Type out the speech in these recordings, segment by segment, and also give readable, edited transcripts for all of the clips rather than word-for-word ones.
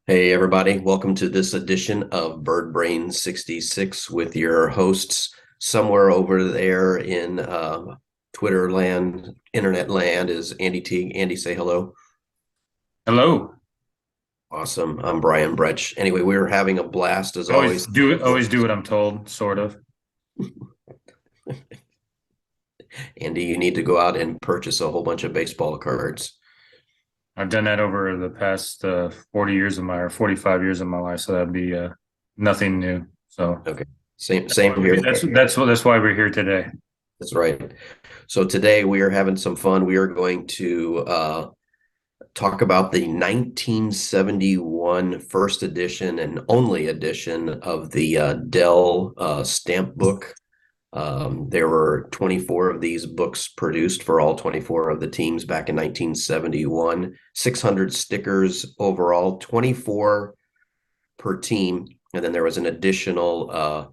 Hey, everybody. Welcome to this edition of Bird Brain 66 with your hosts somewhere over there in Twitter land, internet land is Andy Teague. Andy, say hello. Hello. Awesome. I'm Brian Bretsch. Anyway, we're having a blast as always. Always do what I'm told, sort of. Andy, you need to go out and purchase a whole bunch of baseball cards. I've done that over the past 40 years of my or 45 years of my life, so that'd be nothing new. So Okay. Same here. that's why we're here today. That's right. So today we are having some fun. We are going to talk about the 1971 first edition and only edition of the Dell stamp book. There were 24 of these books produced for all 24 of the teams back in 1971, 600 stickers overall, 24 per team. And then there was an additional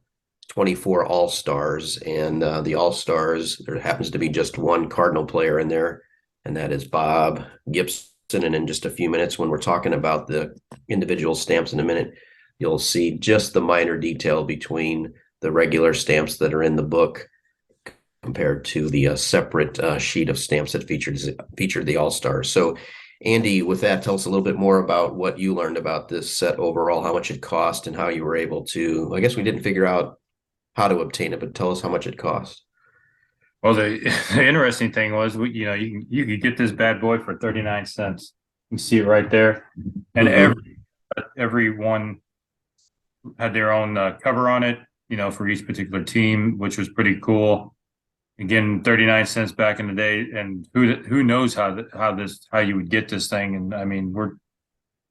24 All-Stars. And the All-Stars, there happens to be just one Cardinal player in there, and that is Bob Gibson. And in just a few minutes, when we're talking about the individual stamps in a minute, you'll see just the minor detail between the regular stamps that are in the book compared to the separate sheet of stamps that featured the All-Stars. So, Andy, with that, tell us a little bit more about what you learned about this set overall, how much it cost, and how you were able to. I guess we didn't figure out how to obtain it, but tell us how much it cost. Well, the interesting thing was, you could get this bad boy for 39 cents. You see it right there, and Mm-hmm. every one had their own cover on it, for each particular team, which was pretty cool. Again, 39 cents back in the day, and who knows how you would get this thing. And I mean,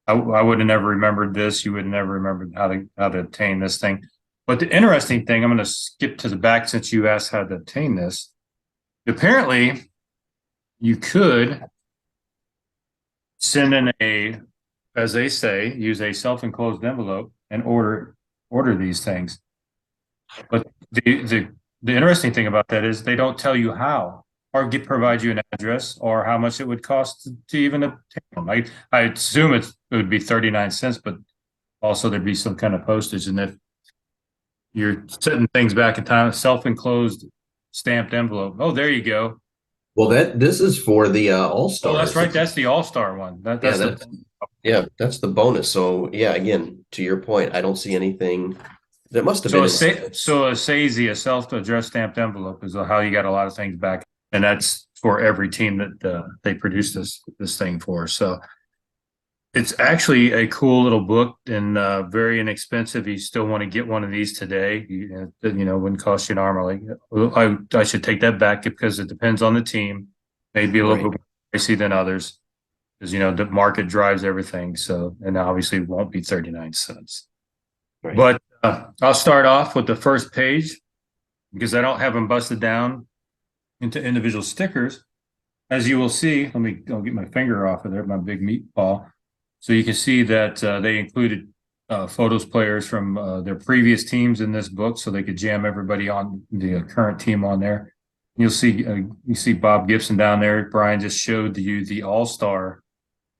I would have never remembered this. You would have never remembered how to obtain this thing. But the interesting thing, I'm going to skip to the back since you asked how to obtain this. Apparently, you could send in as they say, use a self-enclosed envelope and order these things. But the interesting thing about that is they don't tell you how or provide you an address or how much it would cost to even obtain them. I assume it would be 39 cents, but also there'd be some kind of postage. And if you're setting things back in time, self-enclosed stamped envelope. Oh, there you go. Well, that this is for the Oh, that's All-Stars. right. That's the All-Star one. Yeah, That's the that's the bonus. So yeah, again, to your point, I don't see anything that must have so been a in. SAISI, a self-addressed stamped envelope, is how you got a lot of things back, and that's for every team that they produce this thing for. So it's actually a cool little book and very inexpensive. You still want to get one of these today, wouldn't cost you an arm. I should take that back because it depends on the team. Maybe a little Right. bit more pricey than others because the market drives everything. So, and obviously it won't be 39 cents. Right. But I'll start off with the first page because I don't have them busted down into individual stickers. As you will see, I'll get my finger off of there, my big meatball. So you can see that they included photos players from their previous teams in this book, so they could jam everybody on the current team on there. You see Bob Gibson down there. Brian just showed you the All-Star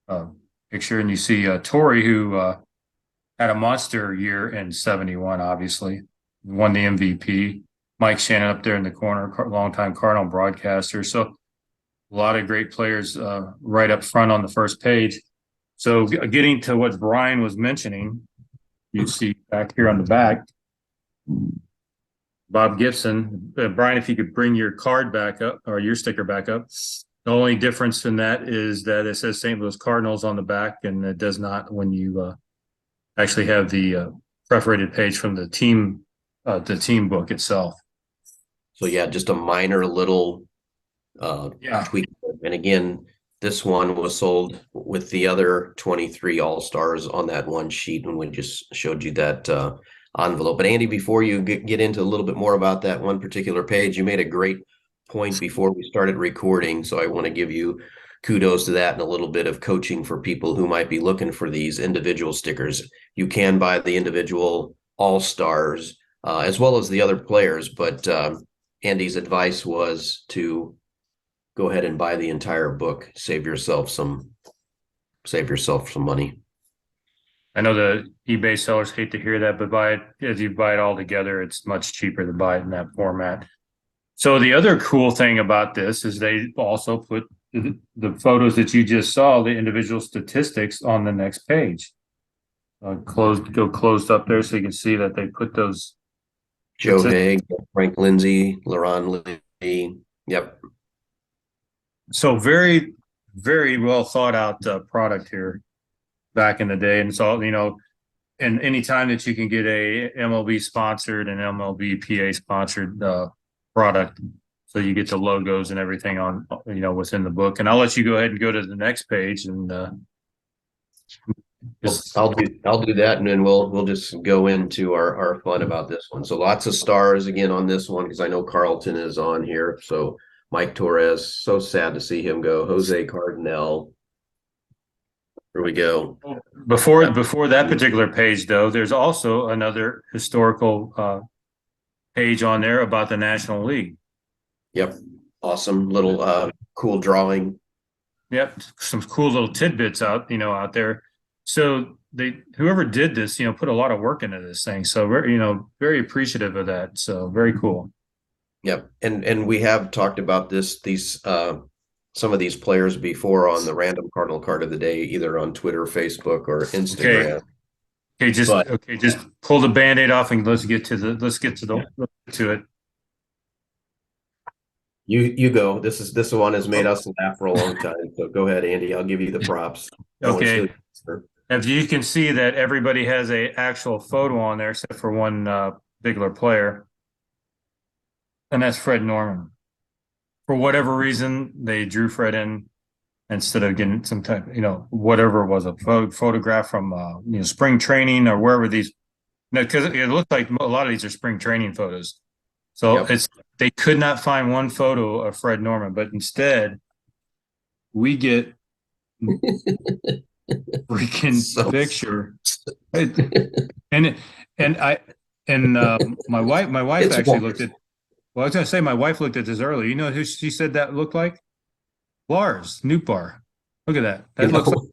uh, picture, and you see Torrey, who had a monster year in '71. Obviously, won the MVP. Mike Shannon up there in the corner, longtime Cardinal broadcaster. So a lot of great players right up front on the first page. So getting to what Brian was mentioning, you see back here on the back, Bob Gibson. Brian, if you could bring your card back up or your sticker back up. The only difference in that is that it says St. Louis Cardinals on the back, and it does not when you actually have the perforated page from the team book itself. So yeah, just a minor little Yeah. tweak. And again, this one was sold with the other 23 All-Stars on that one sheet, and we just showed you that envelope. But Andy, before you get into a little bit more about that one particular page, you made a great point before we started recording. So I want to give you kudos to that and a little bit of coaching for people who might be looking for these individual stickers. You can buy the individual All-Stars as well as the other players, but Andy's advice was to go ahead and buy the entire book. Save yourself some money. I know the eBay sellers hate to hear that, but if you buy it all together, it's much cheaper to buy it in that format. So the other cool thing about this is they also put the photos that you just saw, the individual statistics on the next page. Go closed up there so you can see that they put those Joe statistics. Haig, Frank Lindsay, Laron Lee. Yep. So very, very well thought out product here back in the day. And so, and anytime that you can get a MLB sponsored and MLB PA sponsored product, so you get the logos and everything on, within the book. And I'll let you go ahead and go to the next page and Well, I'll do that, and then we'll just go into our fun about this one. So lots of stars again on this one because I know Carlton is on here. So Mike Torres, so sad to see him go. Jose Cardinal. Here we go. before that particular page, though, there's also another historical page on there about the National League. Yep. Awesome little cool drawing. Yep, some cool little tidbits out there. So whoever did this, put a lot of work into this thing. So very appreciative of that. So very cool. Yep. And we have talked about these some of these players before on the random Cardinal card of the day, either on Twitter, Facebook, or Instagram. Okay, just pull the Band-Aid off and let's get to it. You go. This one has made us laugh for a long time. So go ahead, Andy. I'll give you the props. Okay. As you can see that everybody has a actual photo on there except for one particular player. And that's Fred Norman. For whatever reason, they drew Fred in instead of getting some type, whatever it was, a photograph from spring training or wherever these, because it looked like a lot of these are spring training photos. So they could not find one photo of Fred Norman, but instead we get freaking picture. My wife actually looked at. Well, I was going to say my wife looked at this earlier. You know who she said that looked like? Lars Nootbaar. Look at that. That looks like.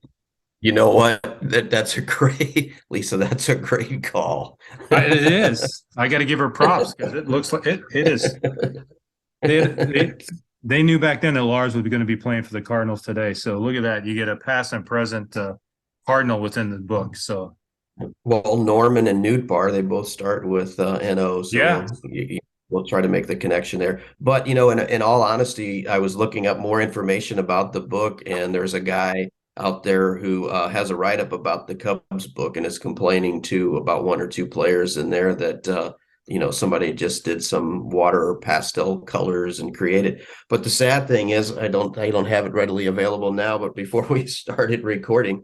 You know what? That's a great, Lisa. That's a great call. It is. I got to give her props because it looks like it is. They knew back then that Lars was going to be playing for the Cardinals today. So look at that. You get a past and present Cardinal within the book. So. Well, Norman and Nootbaar, they both start with N-O. So yeah. We'll try to make the connection there. But, in all honesty, I was looking up more information about the book, and there's a guy out there who has a write-up about the Cubs book and is complaining too about one or two players in there that, somebody just did some water or pastel colors and created. But the sad thing is I don't have it readily available now, but before we started recording,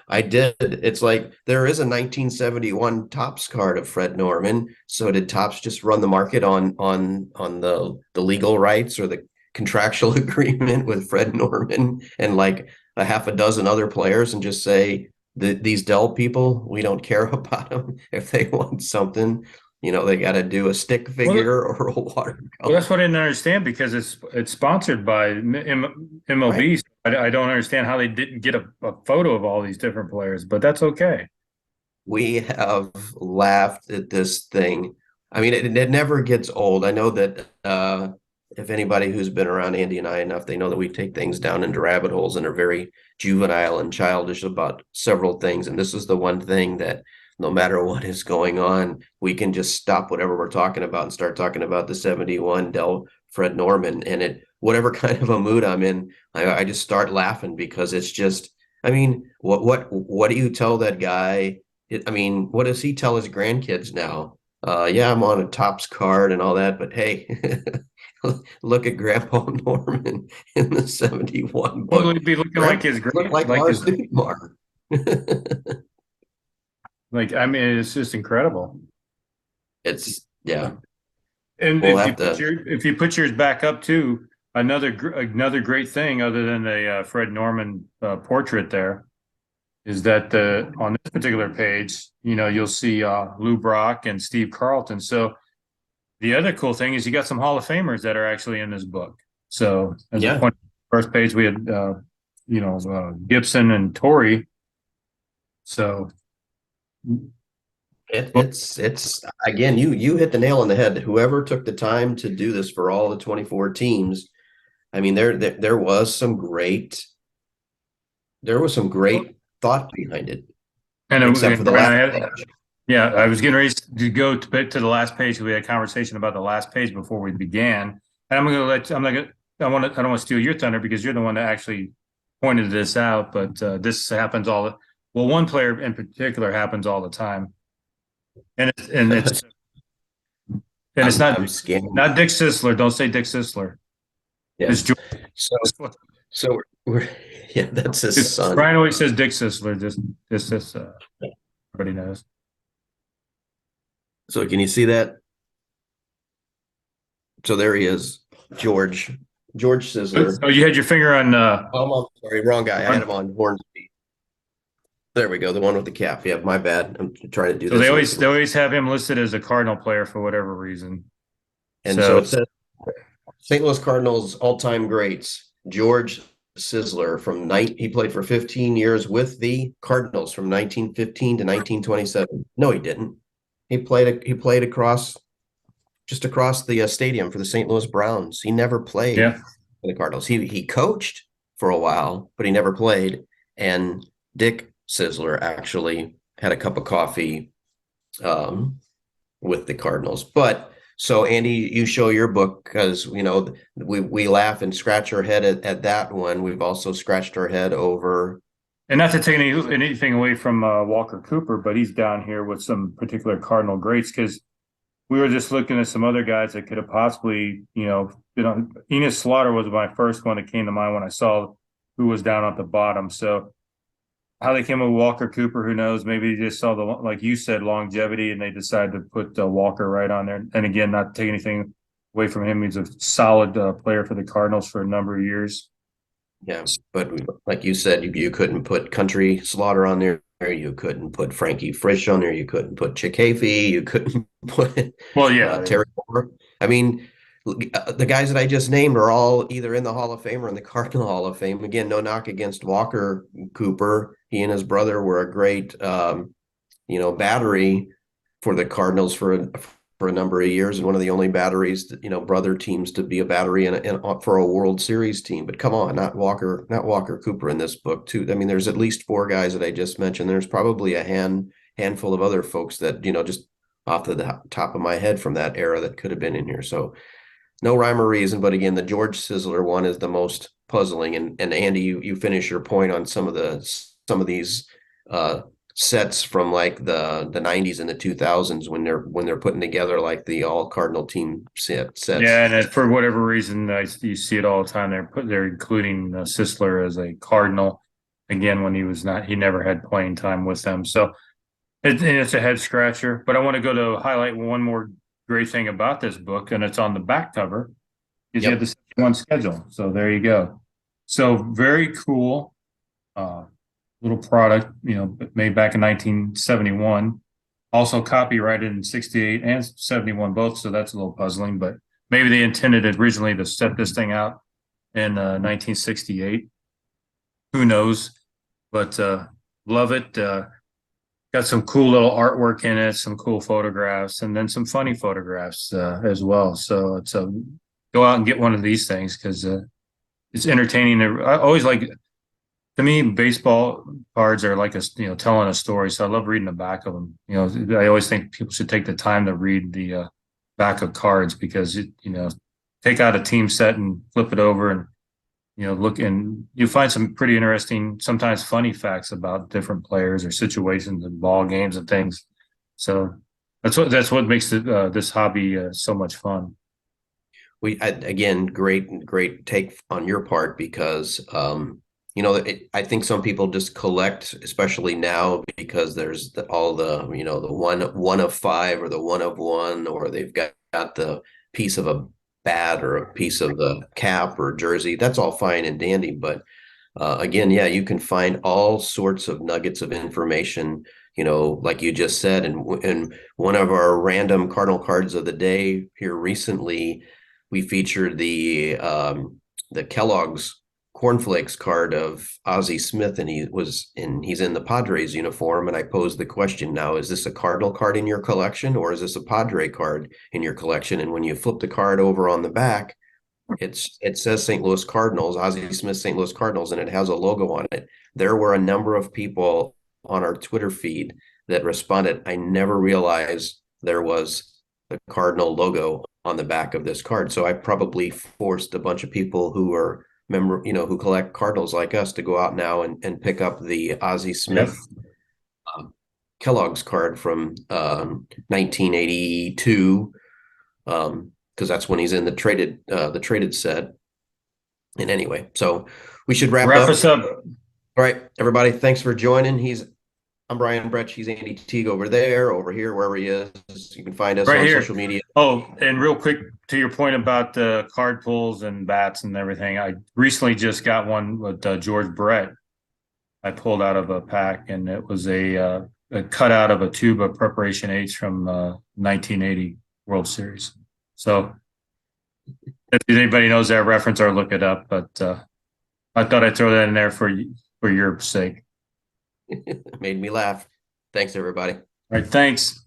I did. It's like there is a 1971 Topps card of Fred Norman. So did Topps just run the market on the legal rights or the contractual agreement with Fred Norman and like a half a dozen other players and just say these Dell people, we don't care about them. If they want something, they got to do a stick figure or a watercolor. Well, that's what I didn't understand because it's sponsored by MLB. Right. I don't understand how they didn't get a photo of all these different players, but that's okay. We have laughed at this thing. I mean, it never gets old. I know that if anybody who's been around Andy and I enough, they know that we take things down into rabbit holes and are very juvenile and childish about several things. And this is the one thing that no matter what is going on, we can just stop whatever we're talking about and start talking about the 71 Dell Fred Norman. And whatever kind of a mood I'm in, I just start laughing because it's just, I mean, what do you tell that guy? What does he tell his grandkids now? Yeah, I'm on a Topps card and all that, but hey, look at Grandpa Norman in the 71 book. Well, he'd be looking like his look like Lars Nootbaar. It's just incredible. It's yeah. And if you put yours back up too, another great thing other than the Fred Norman portrait there is that on this particular page, you'll see Lou Brock and Steve Carlton. So the other cool thing is you got some Hall of Famers that are actually in this book. So as a point, first page we had Gibson and Torrey. So, It's again, you hit the nail on the head. Whoever took the time to do this for all the 24 teams, I mean, there was some great thought behind it, except for and the Brian, last page. yeah, I was getting ready to go to the last page. We had a conversation about the last page before we began, and I'm going to let I'm not going. I don't want to steal your thunder because you're the one that actually pointed this out. But this happens well. One player in particular happens all the time, and it's I'm scanning. not Dick Sisler. Don't say Dick Sisler. Yeah. It's George So Sisler. we're yeah, that's his son. Brian always says Dick Sisler. Just everybody knows. So can you see that? So there he is, George Sisler. Oh, you had your finger on Oh, I'm sorry, wrong guy. I had him on Hornsby. There we go, the one with the cap. Yeah, my bad. I'm trying to do so this. they always have him listed as a Cardinal player for whatever reason. And so it says St. Louis Cardinals all-time greats. George Sisler he played for 15 years with the Cardinals from 1915 to 1927. No, he didn't. He played just across the stadium for the St. Louis Browns. He never played for the Cardinals. He coached for a while, but he never played. And Dick Sisler actually had a cup of coffee with the Cardinals. But so Andy, you show your book because we laugh and scratch our head at that one. We've also scratched our head over. And not to take anything away from Walker Cooper, but he's down here with some particular Cardinal greats because we were just looking at some other guys that could have possibly, Enos Slaughter was my first one that came to mind when I saw who was down at the bottom. So how they came up with Walker Cooper, who knows? Maybe they just saw like you said, longevity, and they decided to put Walker right on there. And again, not to take anything away from him, he's a solid player for the Cardinals for a number of years. Yeah, but like you said, you couldn't put Country Slaughter on there. You couldn't put Frankie Frisch on there. You couldn't put Chick Hafey. You couldn't put Terry Moore. I mean, the guys that I just named are all either in the Hall of Fame or in the Cardinal Hall of Fame. Again, no knock against Walker Cooper. He and his brother were a great, battery for the Cardinals for a number of years, and one of the only batteries that, brother teams to be a battery for a World Series team. But come on, not Walker Cooper in this book too. I mean, there's at least four guys that I just mentioned. There's probably a handful of other folks that, just off the top of my head from that era that could have been in here. So no rhyme or reason, but again, the George Sisler one is the most puzzling. And Andy, you finish your point on some of these sets from like the 90s and the 2000s when they're putting together like the all Cardinal team sets. Yeah, and for whatever reason, you see it all the time. They're including Sisler as a Cardinal again when he never had playing time with them. So it's a head scratcher. But I want to go to highlight one more great thing about this book, and it's on the back cover. Is you have the 71 schedule. So there you go. So very cool. Little product, made back in 1971, also copyrighted in 68 and 71 both. So that's a little puzzling, but maybe they intended originally to set this thing out in 1968. Who knows? But love it. Got some cool little artwork in it, some cool photographs, and then some funny photographs as well. So it's go out and get one of these things because it's entertaining. I always like. To me, baseball cards are like telling a story. So I love reading the back of them. I always think people should take the time to read the back of cards because take out a team set and flip it over and look, and you find some pretty interesting, sometimes funny facts about different players or situations and ball games and things. So that's what makes this hobby so much fun. Again, great take on your part because I think some people just collect, especially now, because there's all the one of five or the one of one, or they've got the piece of a bat or a piece of the cap or jersey. That's all fine and dandy, but again, yeah, you can find all sorts of nuggets of information. Like you just said, and one of our random Cardinal cards of the day here recently, we featured the Kellogg's cornflakes card of Ozzie Smith, and he's in the Padres uniform. And I posed the question, now, is this a Cardinal card in your collection, or is this a Padre card in your collection? And when you flip the card over on the back, it says St. Louis Cardinals, Ozzie Smith, St. Louis Cardinals, and it has a logo on it. There were a number of people on our Twitter feed that responded, I never realized there was the Cardinal logo on the back of this card. So I probably forced a bunch of people who are who collect Cardinals like us to go out now and pick up the Ozzie Smith Kellogg's card from 1982, because that's when he's in the traded set. And anyway, so we should wrap up. us up. All right, everybody, thanks for joining. I'm Brian Bretsch. He's Andy Teague over there, over here, wherever he is. You can find us right on here. social media. Oh, and real quick, to your point about the card pulls and bats and everything, I recently just got one with George Brett. I pulled out of a pack, and it was a cutout of a tube of Preparation H from 1980 World Series. So if anybody knows that reference, or look it up, but I thought I'd throw that in there for your sake. Made me laugh. Thanks, everybody. All right, thanks.